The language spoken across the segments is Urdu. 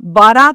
12,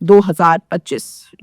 2025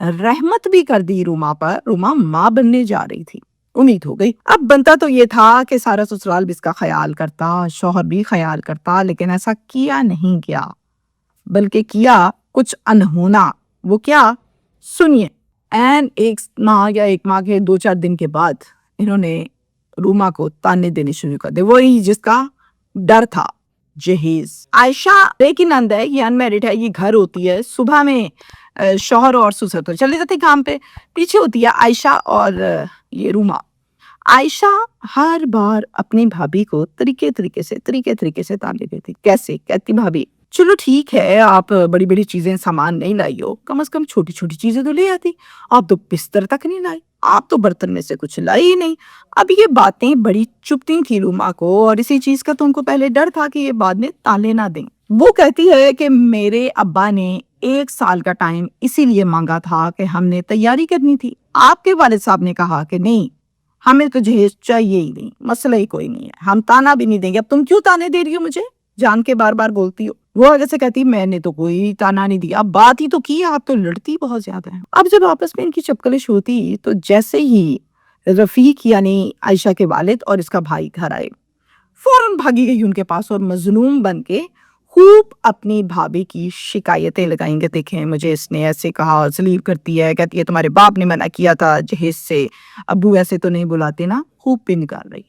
رحمت بھی کر دی روما پر. روما ماں بننے جا رہی تھی. امید ہو گئی. اب بنتا تو یہ تھا کہ سارا سسرال بھی اس کا خیال کرتا, شوہر بھی خیال کرتا, لیکن ایسا کیا نہیں کیا, بلکہ کیا کچھ انہونا. وہ کیا؟ سنیے. ایک ماہ یا ایک ماہ کے 2-4 دن کے بعد انہوں نے روما کو تانے دینے شروع کر دے. وہی جس کا ڈر تھا, جہیز. عائشہ ایک ہی نند ہے, یہ انمیرڈ ہے, یہ گھر ہوتی ہے. صبح میں شوہر اور سسر تو چلے جاتے کام پہ, پیچھے ہوتی ہے عائشہ اور یہ روما. عائشہ ہر بار اپنی بھابھی کو طریقے سے تانے دیتی. کیسے؟ کہتی بھابھی چلو ٹھیک ہے, آپ بڑی بڑی چیزیں سامان نہیں لائی ہو, کم از کم چھوٹی چھوٹی چیزیں تو لے آتی. آپ تو بستر تک نہیں لائی, آپ تو برتن میں سے کچھ لائی ہی نہیں. اب یہ باتیں بڑی چبھتی تھی روما کو, اور اسی چیز کا تو ان کو پہلے ڈر تھا کہ یہ بعد میں تانے نہ دیں. وہ کہتی ہے کہ میرے ابا نے 1 سال کا ٹائم اسی لیے مانگا تھا کہ ہم نے تیاری کرنی تھی. آپ کے والد صاحب نے کہا کہ نہیں, ہمیں تو جہیز چاہیے ہی نہیں, مسئلہ ہی کوئی نہیں ہے, ہم تانا بھی نہیں دیں گے. اب تم کیوں تانے دے رہی ہو مجھے, جان کے بار بار بولتی ہو. وہ آگے سے کہتی میں نے تو کوئی تانا نہیں دیا, بات ہی تو کی, آپ تو لڑتی بہت زیادہ ہیں. اب جب آپس میں ان کی چپکلش ہوتی تو جیسے ہی رفیق یعنی عائشہ کے والد اور اس کا بھائی گھر آئے, فوراً بھاگی گئی ان کے پاس اور مظلوم بن کے خوب اپنی بھابھی کی شکایتیں لگائیں گے. دیکھیں مجھے اس نے ایسے کہا, ذلیل کرتی ہے, کہتی ہے تمہارے باپ نے منع کیا تھا جہیز سے, ابو ایسے تو نہیں بلاتے نا. خوب پہ نکال رہی.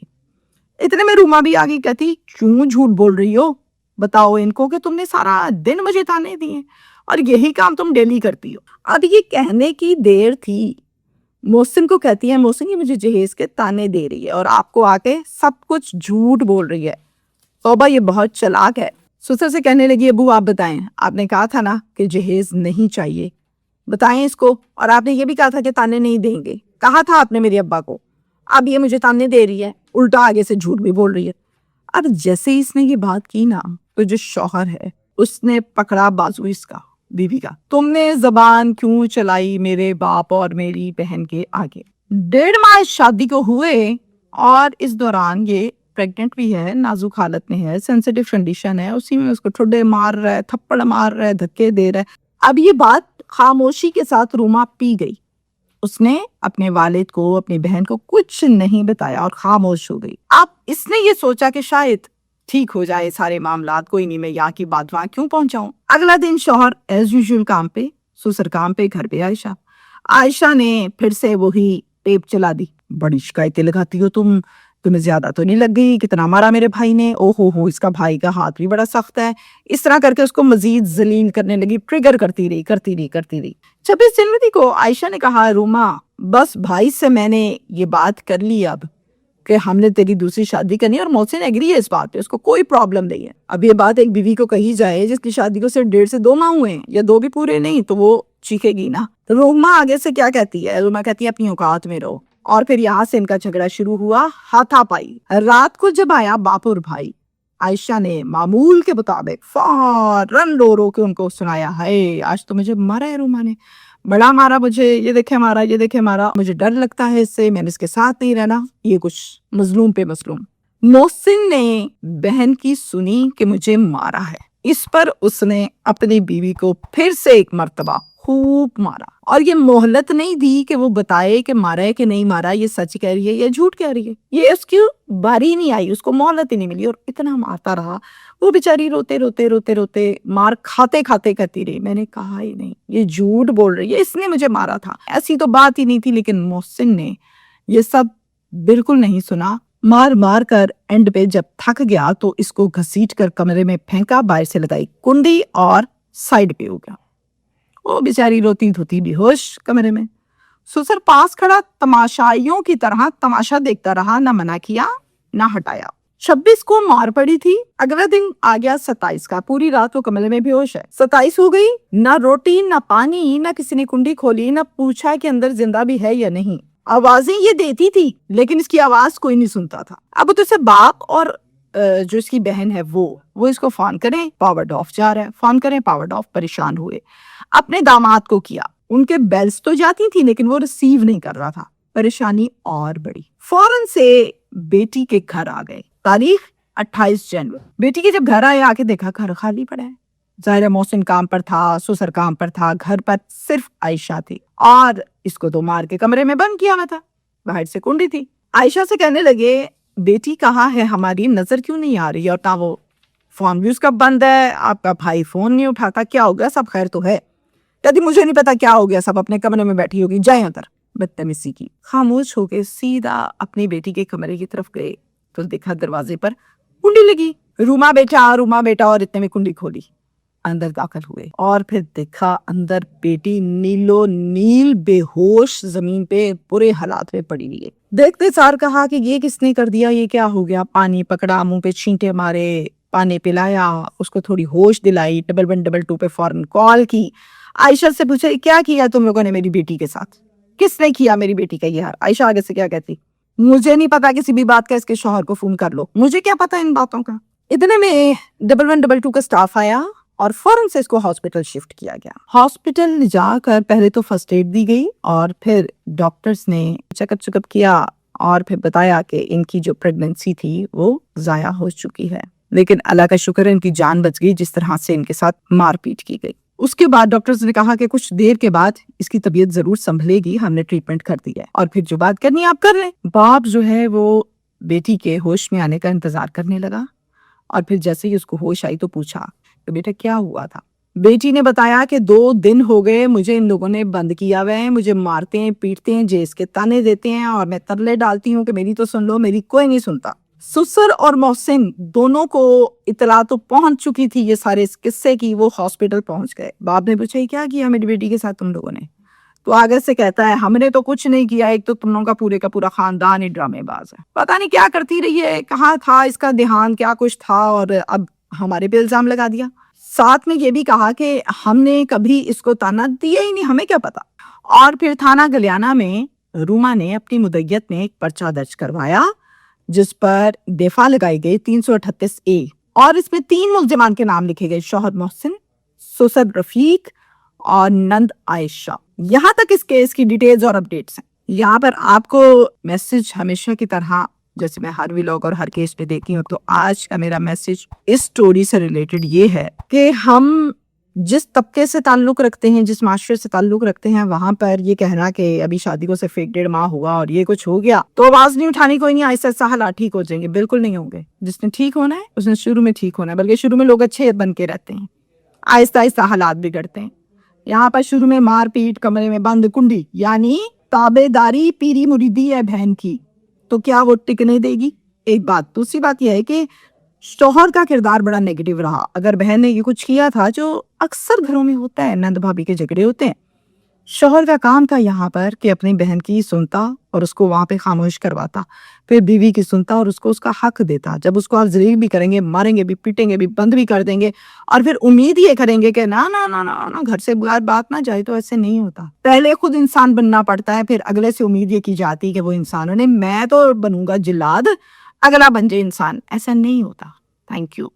اتنے میں روما بھی آگئی, کہتی کیوں جھوٹ بول رہی ہو, بتاؤ ان کو کہ تم نے سارا دن مجھے تانے دیے اور یہی کام تم ڈیلی کرتی ہو. اب یہ کہنے کی دیر تھی, محسن کو کہتی ہے محسن یہ مجھے جہیز کے تانے دے رہی ہے اور آپ کو آ کے سب کچھ جھوٹ بول رہی ہے. توبہ یہ بہت چلاک ہے. سسر سے کہنے لگی ابو آپ بتائیں, آپ نے کہا تھا نا کہ جہیز نہیں چاہیے, بتائیں اس کو, اور آپ نے یہ بھی کہا تھا کہ تانے نہیں دیں گے, کہا تھا آپ نے میرے ابا کو. اب یہ مجھے تانے دے رہی ہے, الٹا آگے سے جھوٹ بھی بول رہی ہے. اب جیسے ہی اس نے یہ بات کی نا تو جو شوہر ہے اس نے پکڑا بازو اس کا, بیوی کا, تم نے زبان کیوں چلائی میرے باپ اور میری بہن کے آگے. 1.5 ماہ شادی کو ہوئے اور اس دوران یہ پریگننٹ بھی ہے, نازک حالت میں ہے, سینسیٹیو کنڈیشن ہے, اسی میں اس کو ٹھڈے مار رہا ہے, تھپڑ مار رہا ہے, دھکے دے رہا ہے. اب یہ بات خاموشی کے ساتھ روما پی گئی. اس نے اپنے والد کو اپنی بہن کو کچھ نہیں بتایا اور خاموش ہو گئی. اب اس نے یہ سوچا کہ شاید ٹھیک ہو جائے سارے معاملات, کوئی نہیں میں یہاں کی بات وہاں کیوں پہنچاؤں. اگلا دن شوہر ایز یوزول کام پہ, سسر کام پہ, گھر پہ عائشہ نے پھر سے وہی ٹیپ چلا دی. بڑی شکایتیں لگاتی ہو تم, تمہیں زیادہ تو نہیں لگ گئی, کتنا مارا میرے بھائی نے, او ہو اس کا بھائی کا ہاتھ بھی بڑا سخت ہے. اس طرح کر کے اس کو مزید ذلیل کرنے لگی, ٹریگر کرتی رہی. 26 جنوری کو عائشہ نے کہا روما بس بھائی سے میں نے یہ بات کر لی اب کہ ہم نے تیری دوسری شادی کرنی ہے, اور محسن ایگری ہے اس بات پہ, اس کو کوئی پرابلم نہیں ہے. اب یہ بات ایک بیوی کو کہی جائے جس کی شادی کو صرف 1.5 سے 2 ماہ ہوئے ہیں, یا 2 بھی پورے نہیں, تو وہ چیخے گی نا. تو روما آگے سے کیا کہتی ہے, روما کہتی ہے اپنی اوقات میں رہو. اور پھر یہاں سے ان کا جھگڑا شروع ہوا, ہاتھا پائی. رات کو جب آیا باپ اور بھائی, عائشہ نے معمول کے مطابق فوراً رو کے ان کو سنایا, ہے آج تو مجھے مارا ہے روما نے, بڑا مارا مجھے, یہ دیکھے مارا, مجھے ڈر لگتا ہے اس سے, میں نے اس کے ساتھ نہیں رہنا. یہ کچھ مظلوم پہ مظلوم. محسن نے بہن کی سنی کہ مجھے مارا ہے, اس پر اس نے اپنی بیوی کو پھر سے ایک مرتبہ خوب مارا, اور یہ مہلت نہیں دی کہ وہ بتائے کہ مارا ہے کہ نہیں مارا, یہ سچ کہہ رہی ہے یا جھوٹ کہہ رہی ہے. یہ اس کی باری نہیں آئی, اس کو مہلت ہی نہیں ملی, اور اتنا مارتا رہا. وہ بیچاری روتے مار کھاتے کہتی رہی میں نے کہا ہی نہیں, یہ جھوٹ بول رہی ہے, اس نے مجھے مارا تھا, ایسی تو بات ہی نہیں تھی. لیکن محسن نے یہ سب بالکل نہیں سنا. مار کر اینڈ پہ جب تھک گیا تو اس کو گھسیٹ کر کمرے میں پھینکا, باہر سے لگائی کنڈی اور سائڈ پہ ہو گیا. وہ بیچاری روتی دھوتی بے ہوش کمرے میں. سسر پاس کھڑا تماشائیوں کی طرح تماشا دیکھتا رہا, نہ منع کیا نہ ہٹایا. 26 کو مار پڑی تھی, اگلا دن آ گیا 27 کا, پوری رات وہ کمرے میں بے ہوش ہے. 27 ہو گئی, نہ روٹی نہ پانی, نہ کسی نے کنڈی کھولی, نہ پوچھا کہ اندر زندہ بھی ہے یا نہیں. آوازیں یہ دیتی تھی لیکن اس کی آواز کوئی نہیں سنتا تھا. اب تو اسے باپ اور جو اس کی بہن ہے وہ اس کو فون کریں, پاور آف جا رہا ہے, فون کریں پاور آف. پریشان ہوئے, اپنے داماد کو کیا, ان کے بیلز تو جاتی تھی لیکن وہ ریسیو نہیں کر رہا تھا. پریشانی اور بڑی. فوراً سے بیٹی کے گھر آ گئے. تاریخ 28 جنوری. بیٹی کے جب گھر آئے, آ کے دیکھا گھر خالی پڑا ہے, ظاہر ہے محسن کام پر تھا, سسر کام پر تھا, گھر پر صرف عائشہ تھی اور اس کو تو مار کے کمرے میں بند کیا ہوا تھا, باہر سے کنڈی تھی. عائشہ سے کہنے لگے بیٹی کہاں ہے ہماری, نظر کیوں نہیں آ رہی, اور نہ وہ فون بھی اس کا بند ہے, آپ کا بھائی فون نہیں اٹھاتا, کیا ہو گیا, سب خیر تو ہے؟ کہتی مجھے نہیں پتا کیا ہو گیا, سب اپنے کمرے میں بیٹھی ہوگی, جائیں ادھر. بدتمیزی کی. خاموش ہو کے سیدھا اپنی بیٹی کے کمرے کی طرف گئے تو دیکھا دروازے پر کنڈی لگی. روما بیٹا, اور اتنے میں کنڈی کھولی, اندر داخل ہوئے اور پھر دیکھا اندر بیٹی نیلو نیل بے ہوش زمین پہ برے حالات میں پڑی ہوئی ہے. دیکھتے سار کہا کہ یہ کس نے کر دیا, یہ کیا ہو گیا. پانی پکڑا, منہ پہ چھینٹے مارے, پانی پلایا, اس کو تھوڑی ہوش دلائی, 112 پہ فوراً کال کی. عائشہ سے پوچھا کیا کیا تم لوگوں نے میری بیٹی کے ساتھ, کس نے کیا میری بیٹی کا یہ حال. عائشہ آگے سے کیا کہتی, مجھے نہیں پتا کسی بھی بات کا, اس کے شوہر کو فون کر لو, مجھے کیا پتا ان باتوں کا. اتنے میں 112 کا سٹاف آیا اور فوراً سے اس کو ہاسپٹل شفٹ کیا گیا. ہاسپٹل جا کر پہلے تو فرسٹ ایڈ دی گئی اور پھر ڈاکٹرز نے چیک اپ کیا اور پھر بتایا کہ ان کی جو پریگننسی تھی وہ ضائع ہو چکی ہے. لیکن اللہ کا شکر ہے ان کی جان بچ گئی, جس طرح سے ان کے ساتھ مار پیٹ کی گئی. اس کے بعد ڈاکٹرز نے کہا کہ کچھ دیر کے بعد اس کی طبیعت ضرور سنبھلے گی, ہم نے ٹریٹمنٹ کر دی ہے, اور پھر جو بات کرنی ہے آپ کر لیں. باپ جو ہے وہ بیٹی کے ہوش میں آنے کا انتظار کرنے لگا اور پھر جیسے ہی اس کو ہوش آئی تو پوچھا کہ بیٹا کیا ہوا تھا. بیٹی نے بتایا کہ 2 دن ہو گئے مجھے ان لوگوں نے بند کیا ہوا ہے, مجھے مارتے ہیں, پیٹتے ہیں, جیس کے تانے دیتے ہیں, اور میں ترلے ڈالتی ہوں کہ میری تو سن لو, میری کوئی نہیں سنتا. سسر اور محسن دونوں کو اطلاع تو پہنچ چکی تھی یہ سارے اس قصے کی, وہ ہاسپٹل پہنچ گئے. باپ نے پوچھا کیا کیا میری بیٹی کے ساتھ تم لوگوں نے, تو آگے سے کہتا ہے ہم نے تو کچھ نہیں کیا, ایک تو تم لوگوں کا پورا خاندان ہی ڈرامے باز ہے, پتہ نہیں کیا کرتی رہی ہے, کہاں تھا اس کا دھیان, کیا کچھ تھا, اور اب ہمارے پہ الزام لگا دیا. ساتھ میں یہ بھی کہا کہ ہم نے کبھی اس کو تانا دیا ہی نہیں, ہمیں کیا پتا. اور پھر تھانہ گلیانہ میں روما نے اپنی مدعیت میں ایک پرچہ درج کروایا جس پر دفاع لگائی گئی 338A, اور اس میں 3 ملزمان کے نام لکھے گئے, شوہر محسن, سسر رفیق اور نند عائشہ. یہاں تک اس کیس کی ڈیٹیلز اور اپڈیٹس ہیں. یہاں پر آپ کو میسج ہمیشہ کی طرح جیسے میں ہر ویلاگ اور ہر کیس پہ دیتی ہوں, تو آج کا میرا میسج اس سٹوری سے ریلیٹڈ یہ ہے کہ ہم جس طبقے سے تعلق رکھتے ہیں, جس معاشرے سے تعلق رکھتے ہیں, وہاں پر یہ کہنا کہ ابھی شادی کو صرف 1.5 ماہ ہوا اور یہ کچھ ہو گیا تو آواز نہیں اٹھانی, کوئی نہیں, آہستہ آہستہ حالات ٹھیک ہو جائیں گے, بالکل نہیں ہوں گے. جس نے ٹھیک ہونا ہے اس نے شروع میں ٹھیک ہونا ہے, بلکہ شروع میں لوگ اچھے بن کے رہتے ہیں, آہستہ آہستہ حالات بگڑتے ہیں. یہاں پر شروع میں مار پیٹ, کمرے میں بند, کنڈی, یعنی تابے داری پیری مریدی ہے بہن کی, تو کیا وہ ٹکنے دے گی؟ ایک بات. دوسری بات یہ ہے کہ شوہر کا کردار بڑا نیگیٹو رہا. اگر بہن نے یہ کچھ کیا تھا جو اکثر گھروں میں ہوتا ہے, نند بھابی کے جھگڑے ہوتے ہیں, شوہر کا کام تھا یہاں پر کہ اپنی بہن کی سنتا اور اس کو وہاں پہ خاموش کرواتا, پھر بیوی کی سنتا اور اس کو اس کا حق دیتا. جب اس کو آپ ذلیل بھی کریں گے, ماریں گے بھی, پیٹیں گے بھی, بند بھی کر دیں گے, اور پھر امید یہ کریں گے کہ نا نا نا نا نا گھر سے بغیر بات نہ جائے, تو ایسے نہیں ہوتا. پہلے خود انسان بننا پڑتا ہے, پھر اگلے سے امید یہ کی جاتی کہ وہ انسانوں نے, میں تو بنوں گا جلاد, اگلا بن جائے انسان. ایسا نہیں ہوتا. Thank you.